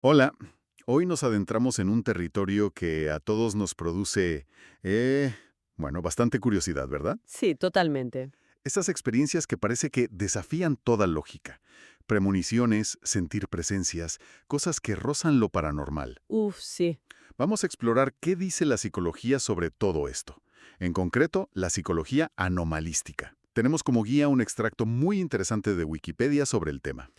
Hola, hoy nos adentramos en un territorio que a todos nos produce, bastante curiosidad, ¿verdad? Sí, totalmente. Esas experiencias que parece que desafían toda lógica. Premoniciones, sentir presencias, cosas que rozan lo paranormal. Uf, sí. Vamos a explorar qué dice la psicología sobre todo esto. En concreto, la psicología anomalística. Tenemos como guía un extracto muy interesante de Wikipedia sobre el tema.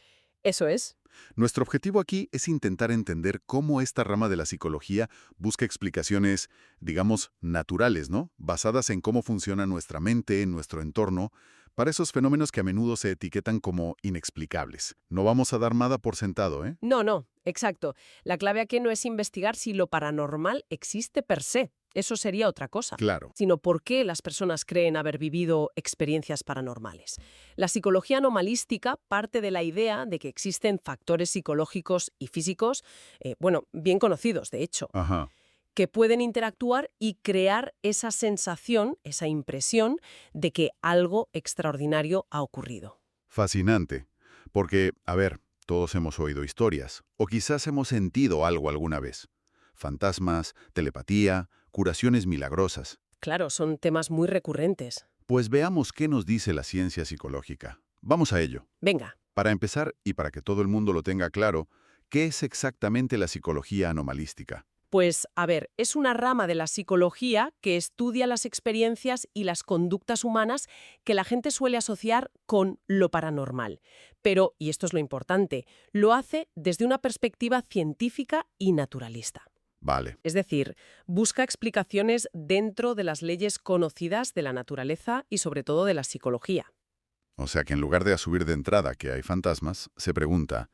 Eso es. Nuestro objetivo aquí es intentar entender cómo esta rama de la psicología busca explicaciones, digamos, naturales, ¿no? Basadas en cómo funciona nuestra mente, nuestro entorno, para esos fenómenos que a menudo se etiquetan como inexplicables. No vamos a dar nada por sentado, ¿eh? No, no, exacto. La clave aquí no es investigar si lo paranormal existe per se. Eso sería otra cosa. Claro. Sino por qué las personas creen haber vivido experiencias paranormales. La psicología anomalística parte de la idea de que existen factores psicológicos y físicos, bien conocidos, de hecho, Ajá. que pueden interactuar y crear esa sensación, esa impresión de que algo extraordinario ha ocurrido. Fascinante. Porque, a ver, todos hemos oído historias, o quizás hemos sentido algo alguna vez. Fantasmas, telepatía, curaciones milagrosas. Claro, son temas muy recurrentes. Pues veamos qué nos dice la ciencia psicológica. Vamos a ello. Venga, Para empezar, y para que todo el mundo lo tenga claro, ¿qué es exactamente la psicología anomalística? pues a ver, es una rama de la psicología que estudia las experiencias y las conductas humanas que la gente suele asociar con lo paranormal. Pero, y esto es lo importante, lo hace desde una perspectiva científica y naturalista. Vale, Es decir, busca explicaciones dentro de las leyes conocidas de la naturaleza y sobre todo de la psicología. o sea que en lugar de asumir de entrada que hay fantasmas, se pregunta,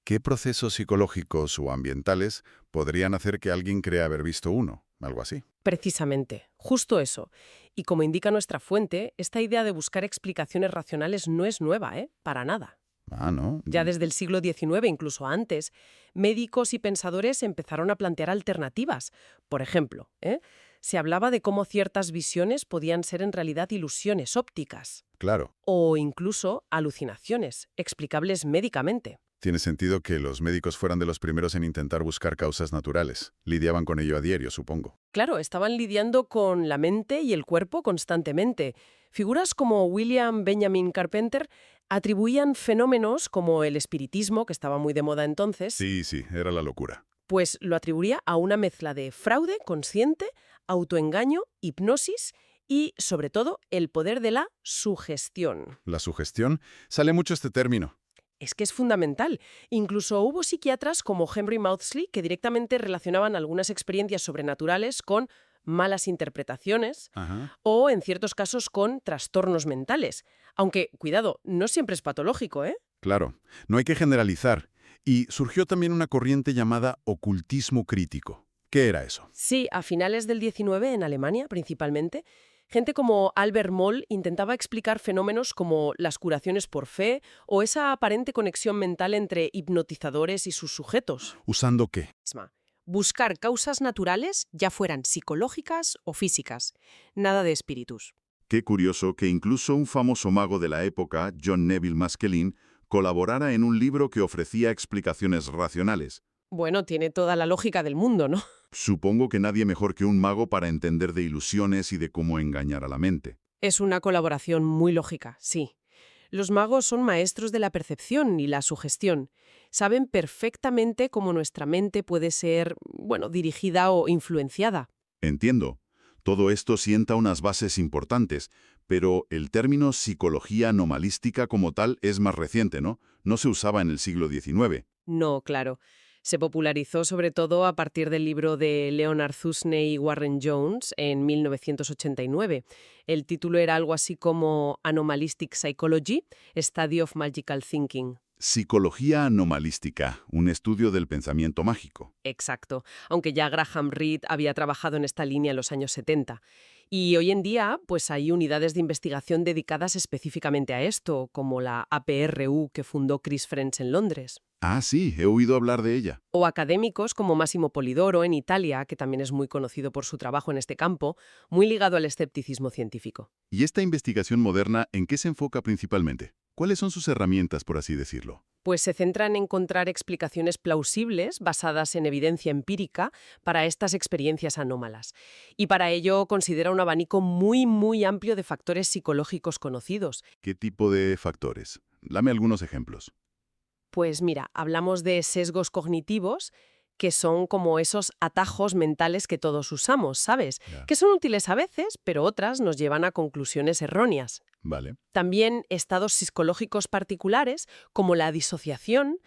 ¿qué procesos psicológicos o ambientales podrían hacer que alguien crea haber visto uno? Algo así. Precisamente, justo eso. Y como indica nuestra fuente, esta idea de buscar explicaciones racionales no es nueva, ¿eh? Para nada. Ah, ¿no? Ya desde el siglo XIX, incluso antes, médicos y pensadores empezaron a plantear alternativas. Por ejemplo, se hablaba de cómo ciertas visiones podían ser en realidad ilusiones ópticas Claro. o incluso alucinaciones, explicables médicamente. Tiene sentido que los médicos fueran de los primeros en intentar buscar causas naturales. Lidiaban con ello a diario, supongo. Claro, estaban lidiando con la mente y el cuerpo constantemente. Figuras como William Benjamin Carpenter atribuían fenómenos como el espiritismo, que estaba muy de moda entonces, Sí, sí, era la locura. pues lo atribuía a una mezcla de fraude consciente, autoengaño, hipnosis y, sobre todo, el poder de la sugestión. La sugestión, sale mucho este término. Es que es fundamental. Incluso hubo psiquiatras como Henry Maudsley que directamente relacionaban algunas experiencias sobrenaturales con malas interpretaciones Ajá. o, en ciertos casos, con trastornos mentales. Aunque, cuidado, no siempre es patológico, ¿eh? Claro, no hay que generalizar. Y surgió también una corriente llamada ocultismo crítico. ¿Qué era eso? Sí, a finales del XIX, en Alemania principalmente, gente como Albert Moll intentaba explicar fenómenos como las curaciones por fe o esa aparente conexión mental entre hipnotizadores y sus sujetos. ¿Usando qué? Misma. Buscar causas naturales, ya fueran psicológicas o físicas. Nada de espíritus. Qué curioso que incluso un famoso mago de la época, John Neville Maskelyne, colaborara en un libro que ofrecía explicaciones racionales. Bueno, tiene toda la lógica del mundo, ¿no? Supongo que nadie mejor que un mago para entender de ilusiones y de cómo engañar a la mente. Es una colaboración muy lógica, sí. Los magos son maestros de la percepción y la sugestión. Saben perfectamente cómo nuestra mente puede ser, dirigida o influenciada. Entiendo. Todo esto sienta unas bases importantes, pero el término psicología anomalística como tal es más reciente, ¿no? No se usaba en el siglo XIX. No, claro. Se popularizó sobre todo a partir del libro de Leonard Zusney y Warren Jones en 1989. El título era algo así como Anomalistic Psychology, Study of Magical Thinking. Psicología anomalística, un estudio del pensamiento mágico. Exacto, aunque ya Graham Reed había trabajado en esta línea en los años 70. Y hoy en día, pues hay unidades de investigación dedicadas específicamente a esto, como la APRU que fundó Chris French en Londres. Ah, sí, he oído hablar de ella. O académicos como Massimo Polidoro en Italia, que también es muy conocido por su trabajo en este campo, muy ligado al escepticismo científico. ¿Y esta investigación moderna en qué se enfoca principalmente? ¿Cuáles son sus herramientas, por así decirlo? Pues se centra en encontrar explicaciones plausibles basadas en evidencia empírica para estas experiencias anómalas. Y para ello considera un abanico muy, muy amplio de factores psicológicos conocidos. ¿Qué tipo de factores? Dame algunos ejemplos. Pues mira, hablamos de sesgos cognitivos, que son como esos atajos mentales que todos usamos, ¿sabes? Ya. Que son útiles a veces, pero otras nos llevan a conclusiones erróneas. Vale. También estados psicológicos particulares, como la disociación,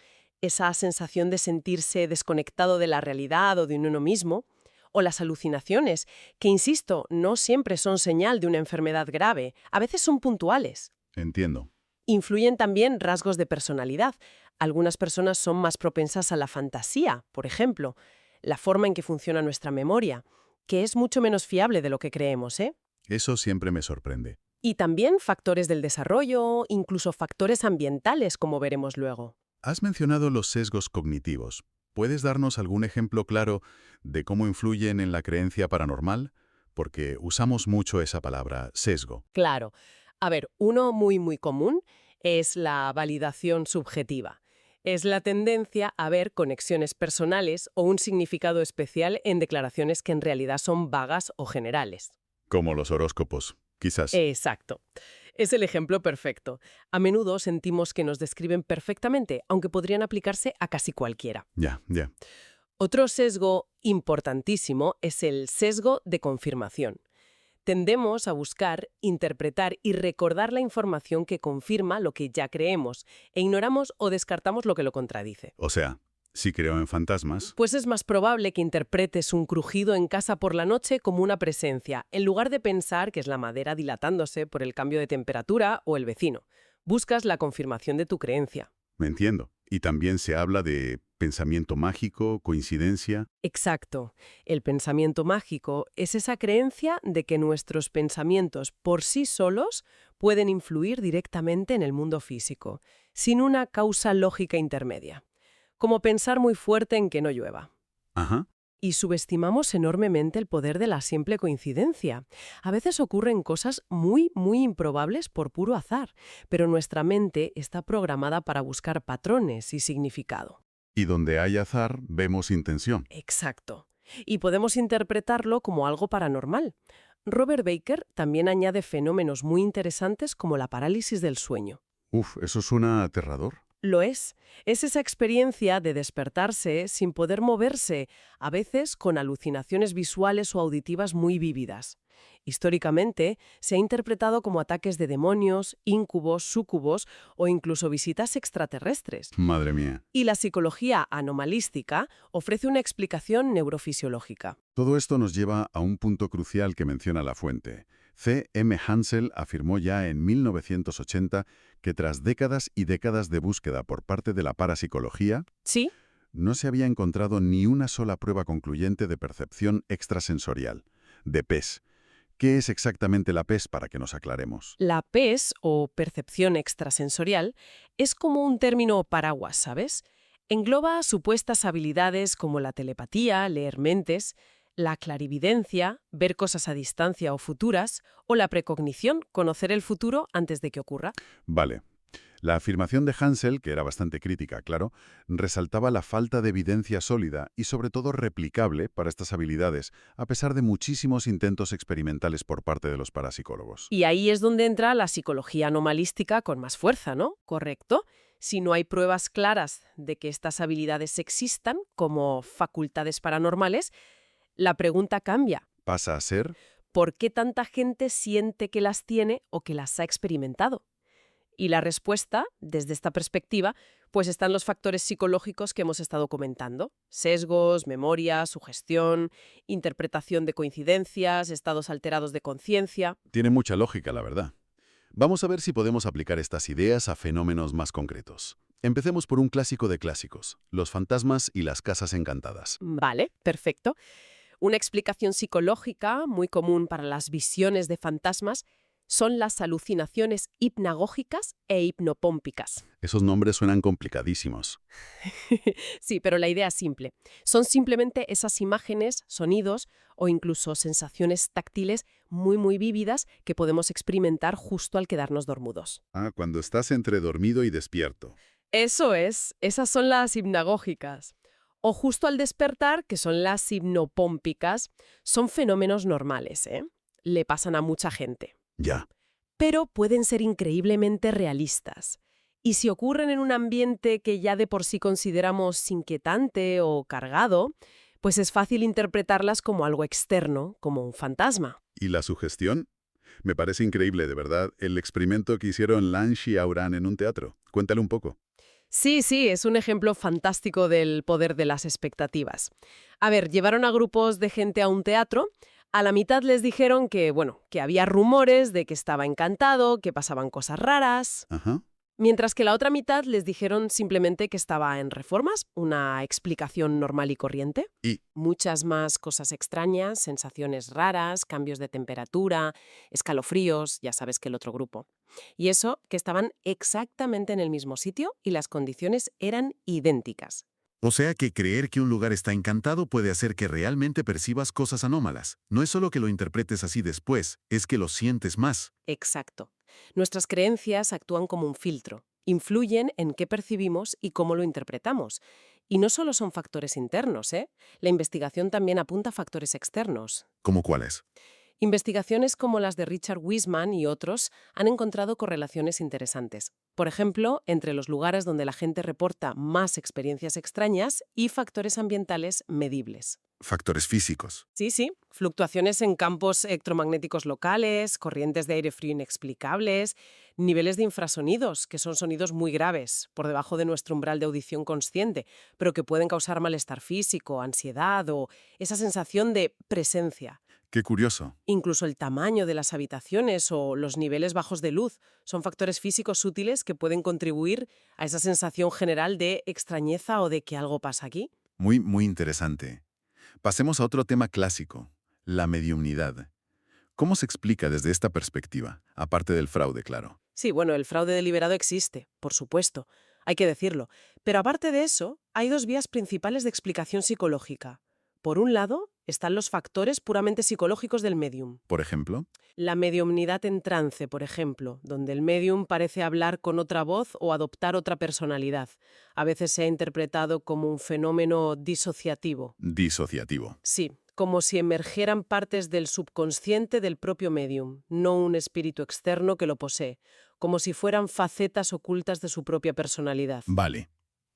esa sensación de sentirse desconectado de la realidad o de uno mismo, o las alucinaciones, que, insisto, no siempre son señal de una enfermedad grave, a veces son puntuales. Entiendo. Influyen también rasgos de personalidad. Algunas personas son más propensas a la fantasía, por ejemplo, la forma en que funciona nuestra memoria, que es mucho menos fiable de lo que creemos, ¿eh? Eso siempre me sorprende. Y también factores del desarrollo, incluso factores ambientales, como veremos luego. Has mencionado los sesgos cognitivos. ¿Puedes darnos algún ejemplo claro de cómo influyen en la creencia paranormal? Porque usamos mucho esa palabra, sesgo. Claro. A ver, uno muy, muy común es la validación subjetiva. Es la tendencia a ver conexiones personales o un significado especial en declaraciones que en realidad son vagas o generales. Como los horóscopos, quizás. Exacto. Es el ejemplo perfecto. A menudo sentimos que nos describen perfectamente, aunque podrían aplicarse a casi cualquiera. Ya, ya. Otro sesgo importantísimo es el sesgo de confirmación. Tendemos a buscar, interpretar y recordar la información que confirma lo que ya creemos, e ignoramos o descartamos lo que lo contradice. O sea, si creo en fantasmas, Pues es más probable que interpretes un crujido en casa por la noche como una presencia, en lugar de pensar que es la madera dilatándose por el cambio de temperatura o el vecino. Buscas la confirmación de tu creencia. me entiendo. Y también se habla de pensamiento mágico, coincidencia. Exacto. El pensamiento mágico es esa creencia de que nuestros pensamientos por sí solos pueden influir directamente en el mundo físico, sin una causa lógica intermedia. Como pensar muy fuerte en que no llueva. Ajá. Y subestimamos enormemente el poder de la simple coincidencia. A veces ocurren cosas muy, muy improbables por puro azar, pero nuestra mente está programada para buscar patrones y significado. Y donde hay azar, vemos intención. Exacto. Y podemos interpretarlo como algo paranormal. Robert Baker también añade fenómenos muy interesantes como la parálisis del sueño. Uf, eso suena aterrador. Lo es. Es esa experiencia de despertarse sin poder moverse, a veces con alucinaciones visuales o auditivas muy vívidas. Históricamente, se ha interpretado como ataques de demonios, íncubos, súcubos o incluso visitas extraterrestres. Madre mía. Y la psicología anomalística ofrece una explicación neurofisiológica. Todo esto nos lleva a un punto crucial que menciona la fuente. C. M. Hansel afirmó ya en 1980 que tras décadas y décadas de búsqueda por parte de la parapsicología, ¿Sí? no se había encontrado ni una sola prueba concluyente de percepción extrasensorial, de PES. ¿Qué es exactamente la PES para que nos aclaremos? La PES, o percepción extrasensorial, es como un término paraguas, ¿sabes? Engloba supuestas habilidades como la telepatía, leer mentes, la clarividencia, ver cosas a distancia o futuras, o la precognición, conocer el futuro antes de que ocurra. Vale. La afirmación de Hansel, que era bastante crítica, claro, resaltaba la falta de evidencia sólida y sobre todo replicable para estas habilidades, a pesar de muchísimos intentos experimentales por parte de los parapsicólogos. Y ahí es donde entra la psicología anomalística con más fuerza, ¿no? ¿Correcto? Si no hay pruebas claras de que estas habilidades existan como facultades paranormales, la pregunta cambia. Pasa a ser, ¿Por qué tanta gente siente que las tiene o que las ha experimentado? Y la respuesta, desde esta perspectiva, pues están los factores psicológicos que hemos estado comentando. Sesgos, memoria, sugestión, interpretación de coincidencias, estados alterados de conciencia. tiene mucha lógica, la verdad. Vamos a ver si podemos aplicar estas ideas a fenómenos más concretos. Empecemos por un clásico de clásicos, los fantasmas y las casas encantadas. Vale, perfecto. Una explicación psicológica muy común para las visiones de fantasmas son las alucinaciones hipnagógicas e hipnopómpicas. Esos nombres suenan complicadísimos. Sí, pero la idea es simple. Son simplemente esas imágenes, sonidos o incluso sensaciones táctiles muy, muy vívidas que podemos experimentar justo al quedarnos dormidos. Ah, cuando estás entre dormido y despierto. Eso es, esas son las hipnagógicas. O justo al despertar, que son las hipnopómpicas, son fenómenos normales, ¿eh? Le pasan a mucha gente. Ya. Pero pueden ser increíblemente realistas. Y si ocurren en un ambiente que ya de por sí consideramos inquietante o cargado, pues es fácil interpretarlas como algo externo, como un fantasma. ¿Y la sugestión? Me parece increíble, de verdad, el experimento que hicieron Lange y Auran en un teatro. Cuéntale un poco. Sí, sí, es un ejemplo fantástico del poder de las expectativas. A ver, llevaron a grupos de gente a un teatro. A la mitad les dijeron que, bueno, que había rumores de que estaba encantado, que pasaban cosas raras. Ajá. Mientras que la otra mitad les dijeron simplemente que estaba en reformas, una explicación normal y corriente. Y, Muchas más cosas extrañas, sensaciones raras, cambios de temperatura, escalofríos, ya sabes que el otro grupo. Y eso que estaban exactamente en el mismo sitio y las condiciones eran idénticas. o sea que creer que un lugar está encantado puede hacer que realmente percibas cosas anómalas. No es solo que lo interpretes así después, es que lo sientes más. Exacto. Nuestras creencias actúan como un filtro, influyen en qué percibimos y cómo lo interpretamos. Y no solo son factores internos, ¿eh? La investigación también apunta a factores externos. ¿Cómo cuáles? Investigaciones como las de Richard Wiseman y otros han encontrado correlaciones interesantes. Por ejemplo, entre los lugares donde la gente reporta más experiencias extrañas y factores ambientales medibles. Factores físicos. Sí, sí. Fluctuaciones en campos electromagnéticos locales, corrientes de aire frío inexplicables, niveles de infrasonidos, que son sonidos muy graves, por debajo de nuestro umbral de audición consciente, pero que pueden causar malestar físico, ansiedad o esa sensación de presencia. Qué curioso. Incluso el tamaño de las habitaciones o los niveles bajos de luz son factores físicos útiles que pueden contribuir a esa sensación general de extrañeza o de que algo pasa aquí. Muy, muy interesante. Pasemos a otro tema clásico, la mediumnidad. ¿Cómo se explica desde esta perspectiva? Aparte del fraude, claro. Sí, bueno, el fraude deliberado existe, por supuesto, hay que decirlo. Pero aparte de eso, hay dos vías principales de explicación psicológica. Por un lado, están los factores puramente psicológicos del medium. Por ejemplo, La mediumnidad en trance, por ejemplo, donde el medium parece hablar con otra voz o adoptar otra personalidad. A veces se ha interpretado como un fenómeno disociativo. disociativo. Sí, como si emergieran partes del subconsciente del propio medium, no un espíritu externo que lo posee, como si fueran facetas ocultas de su propia personalidad. Vale.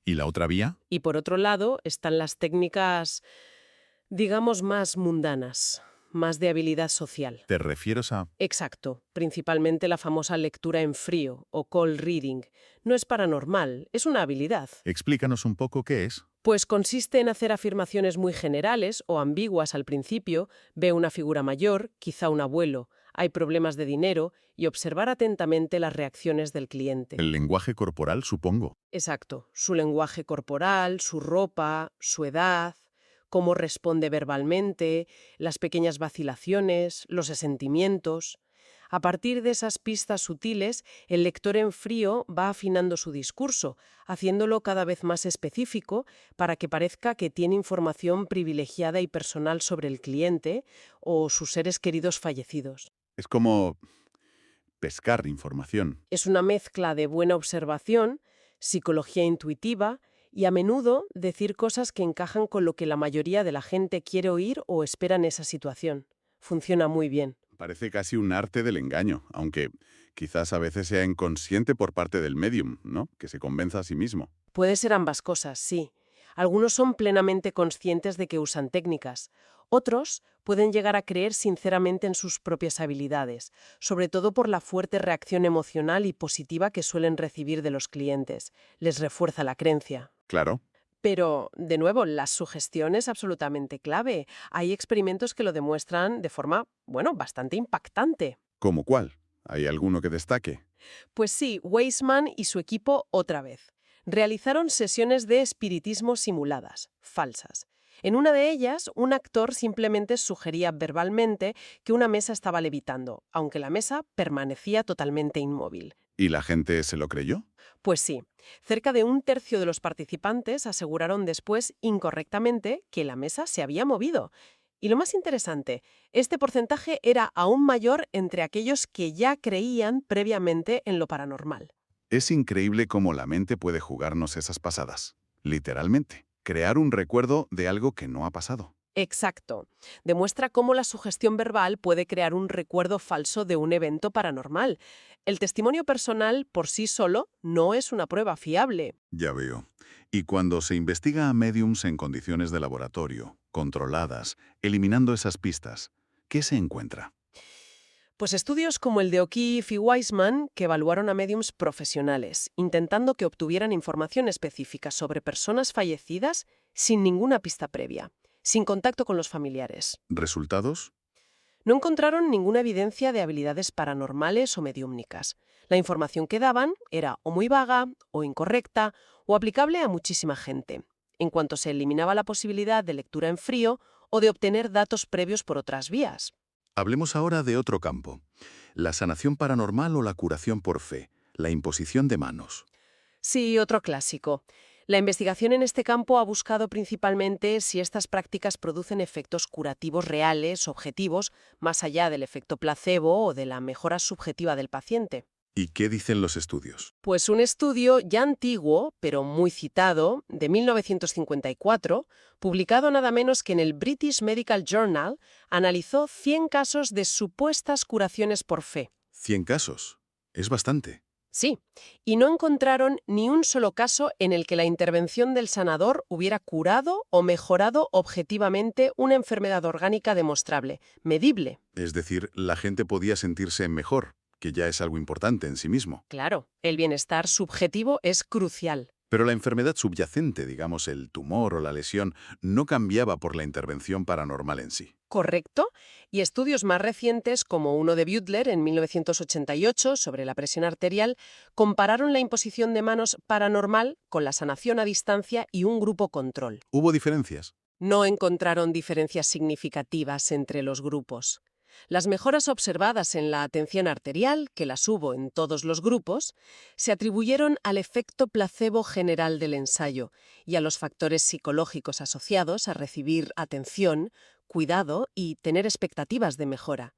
¿Y la otra vía? Y por otro lado están las técnicas, digamos, más mundanas, más de habilidad social. ¿Te refieres a...? Exacto, principalmente la famosa lectura en frío o cold reading. No es paranormal, es una habilidad. Explícanos un poco qué es. Pues consiste en hacer afirmaciones muy generales o ambiguas al principio, ve una figura mayor, quizá un abuelo, hay problemas de dinero, y observar atentamente las reacciones del cliente. El lenguaje corporal, supongo. Exacto, su lenguaje corporal, su ropa, su edad, cómo responde verbalmente, las pequeñas vacilaciones, los asentimientos. A partir de esas pistas sutiles, el lector en frío va afinando su discurso, haciéndolo cada vez más específico para que parezca que tiene información privilegiada y personal sobre el cliente o sus seres queridos fallecidos. Es como pescar información. Es una mezcla de buena observación, psicología intuitiva y a menudo decir cosas que encajan con lo que la mayoría de la gente quiere oír o espera en esa situación. Funciona muy bien. Parece casi un arte del engaño, aunque quizás a veces sea inconsciente por parte del medium, ¿no? Que se convenza a sí mismo. Puede ser ambas cosas, sí. Algunos son plenamente conscientes de que usan técnicas. Otros pueden llegar a creer sinceramente en sus propias habilidades, sobre todo por la fuerte reacción emocional y positiva que suelen recibir de los clientes. Les refuerza la creencia. Claro. Pero, de nuevo, la sugestión es absolutamente clave. Hay experimentos que lo demuestran de forma, bueno, bastante impactante. ¿Cómo cuál? ¿Hay alguno que destaque? Pues sí, Weisman y su equipo otra vez. Realizaron sesiones de espiritismo simuladas, falsas. En una de ellas, un actor simplemente sugería verbalmente que una mesa estaba levitando, aunque la mesa permanecía totalmente inmóvil. ¿Y la gente se lo creyó? Pues sí, cerca de un tercio de los participantes aseguraron después incorrectamente que la mesa se había movido. Y lo más interesante, este porcentaje era aún mayor entre aquellos que ya creían previamente en lo paranormal. Es increíble cómo la mente puede jugarnos esas pasadas. Literalmente, crear un recuerdo de algo que no ha pasado. Exacto. Demuestra cómo la sugestión verbal puede crear un recuerdo falso de un evento paranormal. El testimonio personal por sí solo no es una prueba fiable. Ya veo. Y cuando se investiga a médiums en condiciones de laboratorio, controladas, eliminando esas pistas, ¿qué se encuentra? Pues estudios como el de O'Keefe y Weisman, que evaluaron a médiums profesionales, intentando que obtuvieran información específica sobre personas fallecidas sin ninguna pista previa, sin contacto con los familiares. ¿Resultados? No encontraron ninguna evidencia de habilidades paranormales o mediúmnicas. La información que daban era o muy vaga, o incorrecta, o aplicable a muchísima gente, en cuanto se eliminaba la posibilidad de lectura en frío o de obtener datos previos por otras vías. Hablemos ahora de otro campo. La sanación paranormal o la curación por fe, la imposición de manos. Sí, otro clásico. La investigación en este campo ha buscado principalmente si estas prácticas producen efectos curativos reales, objetivos, más allá del efecto placebo o de la mejora subjetiva del paciente. ¿Y qué dicen los estudios? Pues un estudio ya antiguo, pero muy citado, de 1954, publicado nada menos que en el British Medical Journal, analizó 100 casos de supuestas curaciones por fe. 100 casos. Es bastante. Sí, y no encontraron ni un solo caso en el que la intervención del sanador hubiera curado o mejorado objetivamente una enfermedad orgánica demostrable, medible. Es decir, la gente podía sentirse mejor, que ya es algo importante en sí mismo. Claro, el bienestar subjetivo es crucial. Pero la enfermedad subyacente, digamos el tumor o la lesión, no cambiaba por la intervención paranormal en sí. ¿Correcto? Y estudios más recientes, como uno de Butler en 1988 sobre la presión arterial, compararon la imposición de manos paranormal con la sanación a distancia y un grupo control. ¿Hubo diferencias? No encontraron diferencias significativas entre los grupos. Las mejoras observadas en la atención arterial, que las hubo en todos los grupos, se atribuyeron al efecto placebo general del ensayo y a los factores psicológicos asociados a recibir atención, cuidado y tener expectativas de mejora,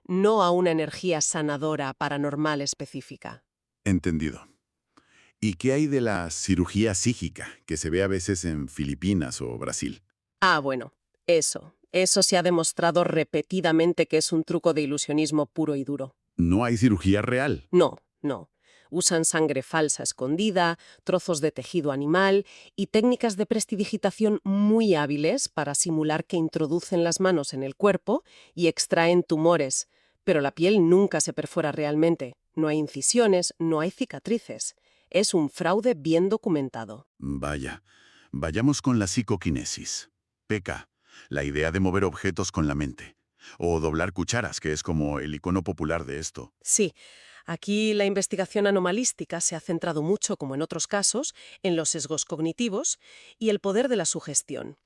no a una energía sanadora paranormal específica. Entendido. ¿Y qué hay de la cirugía psíquica, que se ve a veces en Filipinas o Brasil? Bueno, eso se ha demostrado repetidamente que es un truco de ilusionismo puro y duro. No hay cirugía real. No. Usan sangre falsa escondida, trozos de tejido animal y técnicas de prestidigitación muy hábiles para simular que introducen las manos en el cuerpo y extraen tumores. Pero la piel nunca se perfora realmente. No hay incisiones, no hay cicatrices. Es un fraude bien documentado. Vaya. Vayamos con la psicoquinesis. PK, la idea de mover objetos con la mente. O doblar cucharas, que es como el icono popular de esto. Sí, aquí la investigación anomalística se ha centrado mucho, como en otros casos, en los sesgos cognitivos y el poder de la sugestión.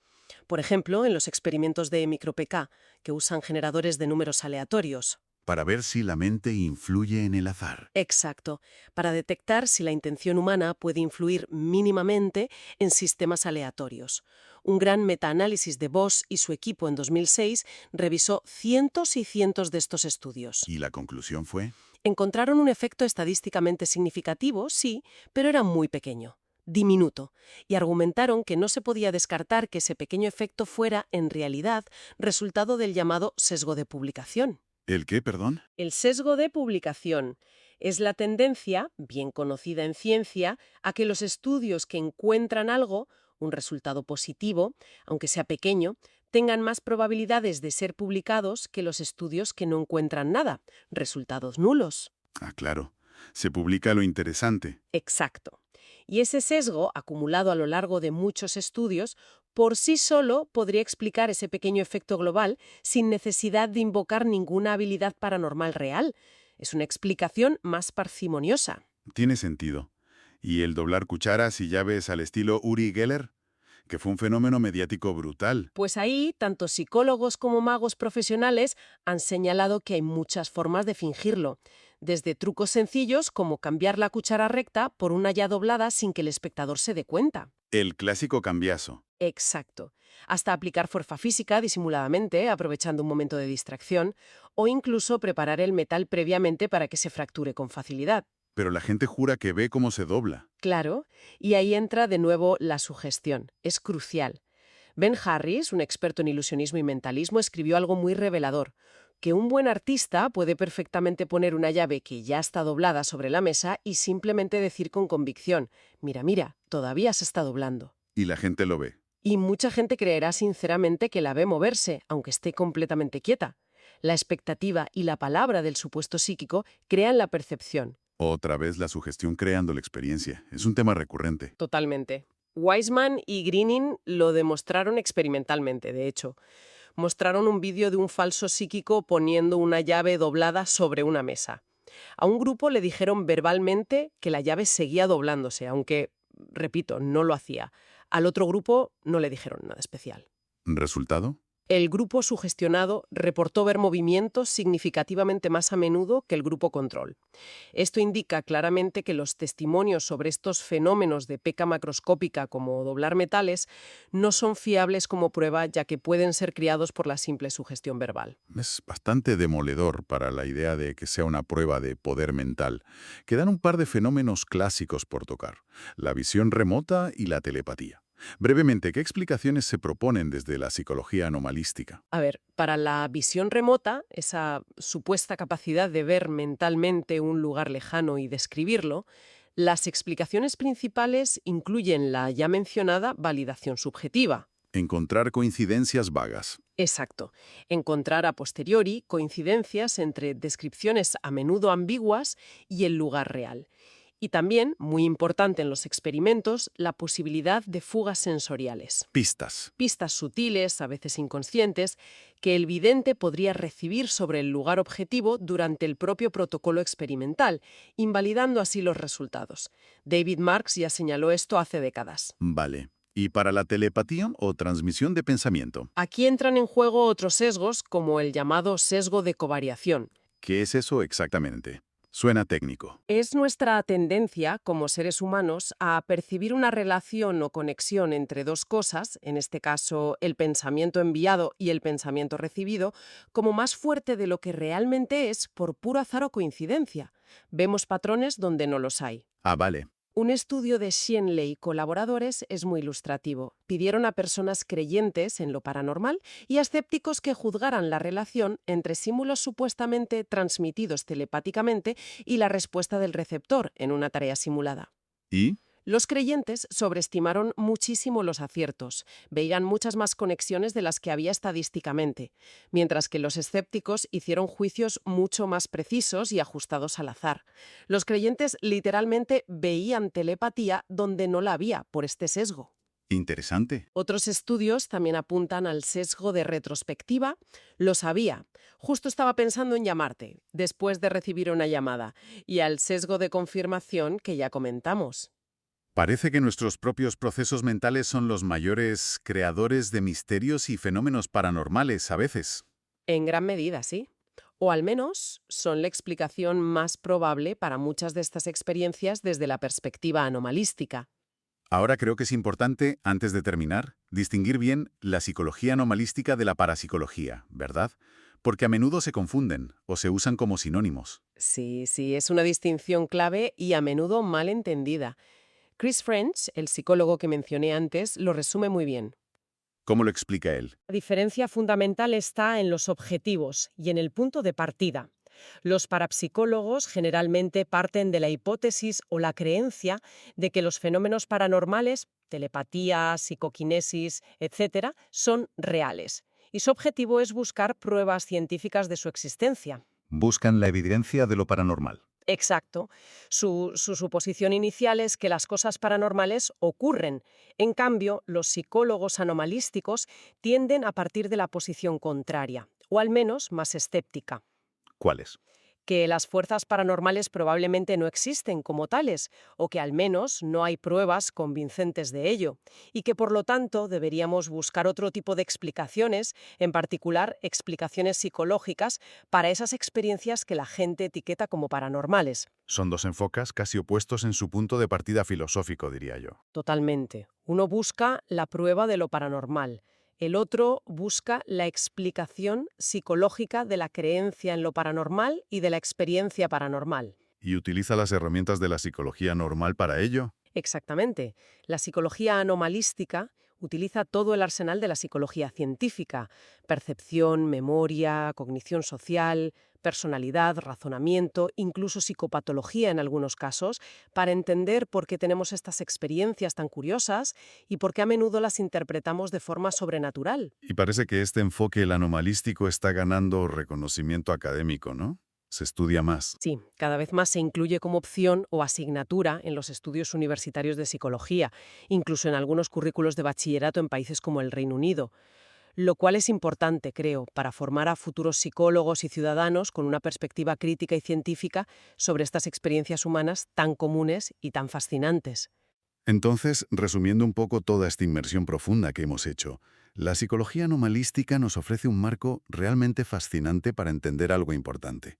Por ejemplo, en los experimentos de micro-PK, que usan generadores de números aleatorios. Para ver si la mente influye en el azar. Exacto, para detectar si la intención humana puede influir mínimamente en sistemas aleatorios. Un gran metaanálisis de Voss y su equipo en 2006 revisó cientos y cientos de estos estudios. ¿Y la conclusión fue? Encontraron un efecto estadísticamente significativo, sí, pero era muy pequeño, diminuto, y argumentaron que no se podía descartar que ese pequeño efecto fuera, en realidad, resultado del llamado sesgo de publicación. ¿El qué, perdón? El sesgo de publicación es la tendencia, bien conocida en ciencia, a que los estudios que encuentran algo, un resultado positivo, aunque sea pequeño, tengan más probabilidades de ser publicados que los estudios que no encuentran nada, resultados nulos. Ah, claro. Se publica lo interesante. Exacto. Y ese sesgo, acumulado a lo largo de muchos estudios, por sí solo podría explicar ese pequeño efecto global sin necesidad de invocar ninguna habilidad paranormal real. Es una explicación más parsimoniosa. Tiene sentido. ¿Y el doblar cucharas y llaves al estilo Uri Geller? Que fue un fenómeno mediático brutal. Pues ahí, tanto psicólogos como magos profesionales han señalado que hay muchas formas de fingirlo, desde trucos sencillos como cambiar la cuchara recta por una ya doblada sin que el espectador se dé cuenta. El clásico cambiazo. Exacto. Hasta aplicar fuerza física disimuladamente, aprovechando un momento de distracción, o incluso preparar el metal previamente para que se fracture con facilidad. Pero la gente jura que ve cómo se dobla. Claro, y ahí entra de nuevo la sugestión. Es crucial. Ben Harris, un experto en ilusionismo y mentalismo, escribió algo muy revelador, que un buen artista puede perfectamente poner una llave que ya está doblada sobre la mesa y simplemente decir con convicción, mira, mira, todavía se está doblando. Y la gente lo ve. Y mucha gente creerá sinceramente que la ve moverse, aunque esté completamente quieta. La expectativa y la palabra del supuesto psíquico crean la percepción. Otra vez la sugestión creando la experiencia. Es un tema recurrente. Totalmente. Weisman y Greening lo demostraron experimentalmente, de hecho. Mostraron un vídeo de un falso psíquico poniendo una llave doblada sobre una mesa. A un grupo le dijeron verbalmente que la llave seguía doblándose, aunque, repito, no lo hacía. Al otro grupo no le dijeron nada especial. ¿Resultado? El grupo sugestionado reportó ver movimientos significativamente más a menudo que el grupo control. Esto indica claramente que los testimonios sobre estos fenómenos de peca macroscópica como doblar metales no son fiables como prueba, ya que pueden ser criados por la simple sugestión verbal. Es bastante demoledor para la idea de que sea una prueba de poder mental. Quedan un par de fenómenos clásicos por tocar: la visión remota y la telepatía. Brevemente, ¿qué explicaciones se proponen desde la psicología anomalística? A ver, para la visión remota, esa supuesta capacidad de ver mentalmente un lugar lejano y describirlo, las explicaciones principales incluyen la ya mencionada validación subjetiva. Encontrar coincidencias vagas. Exacto. Encontrar a posteriori coincidencias entre descripciones a menudo ambiguas y el lugar real. Y también, muy importante en los experimentos, la posibilidad de fugas sensoriales. Pistas. Pistas sutiles, a veces inconscientes, que el vidente podría recibir sobre el lugar objetivo durante el propio protocolo experimental, invalidando así los resultados. David Marks ya señaló esto hace décadas. Vale. ¿Y para la telepatía o transmisión de pensamiento? Aquí entran en juego otros sesgos, como el llamado sesgo de covariación. ¿Qué es eso exactamente? Suena técnico. Es nuestra tendencia, como seres humanos, a percibir una relación o conexión entre dos cosas, en este caso el pensamiento enviado y el pensamiento recibido, como más fuerte de lo que realmente es por puro azar o coincidencia. Vemos patrones donde no los hay. Ah, vale. Un estudio de Shenley y colaboradores es muy ilustrativo. Pidieron a personas creyentes en lo paranormal y a escépticos que juzgaran la relación entre estímulos supuestamente transmitidos telepáticamente y la respuesta del receptor en una tarea simulada. ¿Y? Los creyentes sobreestimaron muchísimo los aciertos, veían muchas más conexiones de las que había estadísticamente, mientras que los escépticos hicieron juicios mucho más precisos y ajustados al azar. Los creyentes literalmente veían telepatía donde no la había por este sesgo. Interesante. Otros estudios también apuntan al sesgo de retrospectiva. Lo sabía. Justo estaba pensando en llamarte, después de recibir una llamada, y al sesgo de confirmación que ya comentamos. Parece que nuestros propios procesos mentales son los mayores creadores de misterios y fenómenos paranormales a veces. En gran medida, sí. O al menos son la explicación más probable para muchas de estas experiencias desde la perspectiva anomalística. Ahora creo que es importante, antes de terminar, distinguir bien la psicología anomalística de la parapsicología, ¿verdad? Porque a menudo se confunden o se usan como sinónimos. Sí, sí, es una distinción clave y a menudo mal entendida. Chris French, el psicólogo que mencioné antes, lo resume muy bien. ¿Cómo lo explica él? La diferencia fundamental está en los objetivos y en el punto de partida. Los parapsicólogos generalmente parten de la hipótesis o la creencia de que los fenómenos paranormales, telepatía, psicoquinesis, etcétera, son reales. Y su objetivo es buscar pruebas científicas de su existencia. Buscan la evidencia de lo paranormal. Exacto. Su suposición inicial es que las cosas paranormales ocurren. En cambio, los psicólogos anomalísticos tienden a partir de la posición contraria, o al menos más escéptica, ¿Cuáles? que las fuerzas paranormales probablemente no existen como tales, o que al menos no hay pruebas convincentes de ello, y que por lo tanto deberíamos buscar otro tipo de explicaciones, en particular explicaciones psicológicas, para esas experiencias que la gente etiqueta como paranormales. Son dos enfoques casi opuestos en su punto de partida filosófico, diría yo. Totalmente. Uno busca la prueba de lo paranormal. El otro busca la explicación psicológica de la creencia en lo paranormal y de la experiencia paranormal. ¿Y utiliza las herramientas de la psicología normal para ello? Exactamente. La psicología anomalística utiliza todo el arsenal de la psicología científica: percepción, memoria, cognición social, personalidad, razonamiento, incluso psicopatología en algunos casos, para entender por qué tenemos estas experiencias tan curiosas y por qué a menudo las interpretamos de forma sobrenatural. Y parece que este enfoque, el anomalístico, está ganando reconocimiento académico, ¿no? Se estudia más. Sí, cada vez más se incluye como opción o asignatura en los estudios universitarios de psicología, incluso en algunos currículos de bachillerato en países como el Reino Unido, lo cual es importante, creo, para formar a futuros psicólogos y ciudadanos con una perspectiva crítica y científica sobre estas experiencias humanas tan comunes y tan fascinantes. Entonces, resumiendo un poco toda esta inmersión profunda que hemos hecho, la psicología anomalística nos ofrece un marco realmente fascinante para entender algo importante.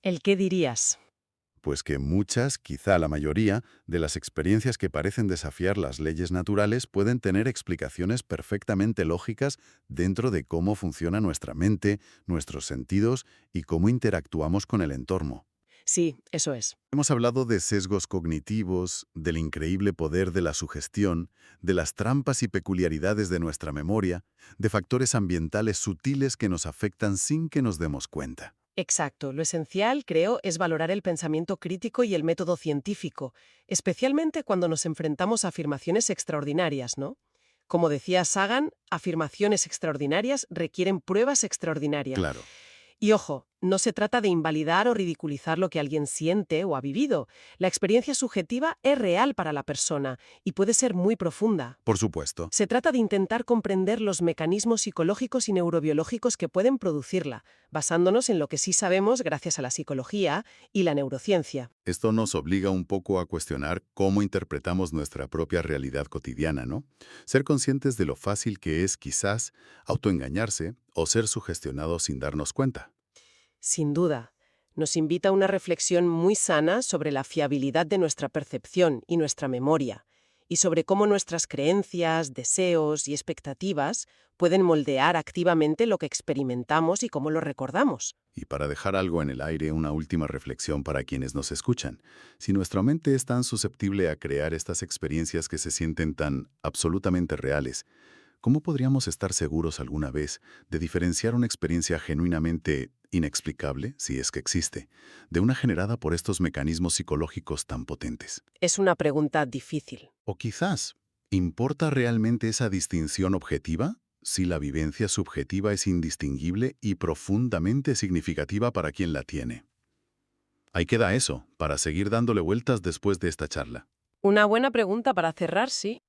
¿El qué dirías? Pues que muchas, quizá la mayoría, de las experiencias que parecen desafiar las leyes naturales pueden tener explicaciones perfectamente lógicas dentro de cómo funciona nuestra mente, nuestros sentidos y cómo interactuamos con el entorno. Sí, eso es. Hemos hablado de sesgos cognitivos, del increíble poder de la sugestión, de las trampas y peculiaridades de nuestra memoria, de factores ambientales sutiles que nos afectan sin que nos demos cuenta. Exacto. Lo esencial, creo, es valorar el pensamiento crítico y el método científico, especialmente cuando nos enfrentamos a afirmaciones extraordinarias, ¿no? Como decía Sagan, afirmaciones extraordinarias requieren pruebas extraordinarias. Claro. Y ojo, no se trata de invalidar o ridiculizar lo que alguien siente o ha vivido. La experiencia subjetiva es real para la persona y puede ser muy profunda. Por supuesto. Se trata de intentar comprender los mecanismos psicológicos y neurobiológicos que pueden producirla, basándonos en lo que sí sabemos gracias a la psicología y la neurociencia. Esto nos obliga un poco a cuestionar cómo interpretamos nuestra propia realidad cotidiana, ¿no? Ser conscientes de lo fácil que es, quizás, autoengañarse o ser sugestionados sin darnos cuenta. Sin duda, nos invita a una reflexión muy sana sobre la fiabilidad de nuestra percepción y nuestra memoria, y sobre cómo nuestras creencias, deseos y expectativas pueden moldear activamente lo que experimentamos y cómo lo recordamos. Y para dejar algo en el aire, una última reflexión para quienes nos escuchan. Si nuestra mente es tan susceptible a crear estas experiencias que se sienten tan absolutamente reales, ¿cómo podríamos estar seguros alguna vez de diferenciar una experiencia genuinamente inexplicable, si es que existe, de una generada por estos mecanismos psicológicos tan potentes? Es una pregunta difícil. O quizás, ¿importa realmente esa distinción objetiva? Si la vivencia subjetiva es indistinguible y profundamente significativa para quien la tiene. Ahí queda eso, para seguir dándole vueltas después de esta charla. Una buena pregunta para cerrar, sí.